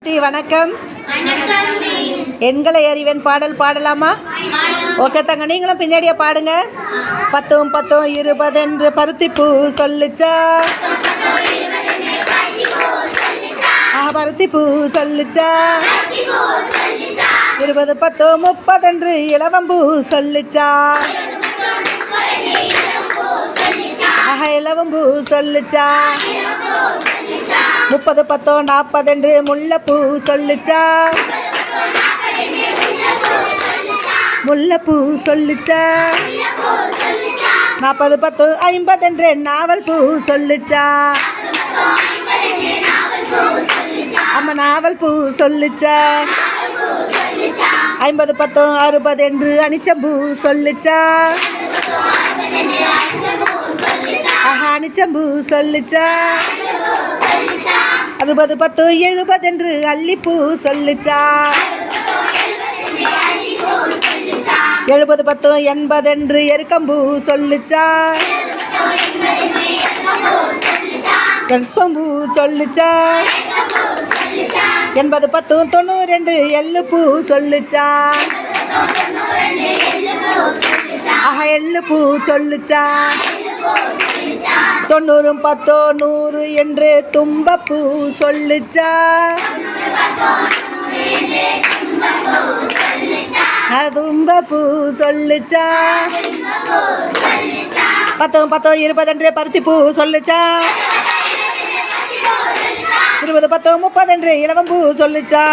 வணக்கம். எண்களை அறிவன் பாடல் பாடலாமா? ஓகே தங்க, நீங்களும் பின்னாடியே பாடுங்க. 10 10 20 என்று பருத்திப்பூ சொல்லுச்சா. பருத்திப்பூ சொல்லுச்சா. 20 10 30 என்று இளவம்பூ சொல்லுச்சா. இளவம்பூ சொல்லுச்சா. 30 10 40 என்று முல்லைப்பூ சொல்லுச்சா. முல்லைப்பூ சொல்லுச்சா. 40 10 50 என்று நாவல் பூ சொல்லுச்சா. அம்மா நாவல் பூ சொல்லுச்சா. 50 10 60 என்று அனிச்சம்பூ சொல்லுச்சா. அனிச்சம்பூ சொல்லுச்சா. 60 10 70 என்று அல்லிப்பூ சொல்லுச்சா. 70 10 80 என்று எருக்கம்பூ சொல்லுச்சா. கற்பம்பூ சொல்லுச்சா. 80 10 92 எள்ளுப்பூ சொல்லுச்சா. எள்ளுப்பூ சொல்லுச்சா. 90 10 100 என்று தும்பப்பூ சொல்லுச்சா. தும்பப்பூ சொல்லுச்சா. 10 10 20 என்று பருத்திப்பூ சொல்லுச்சா. 20 10 30 என்று இளவம்பூ சொல்லுச்சா.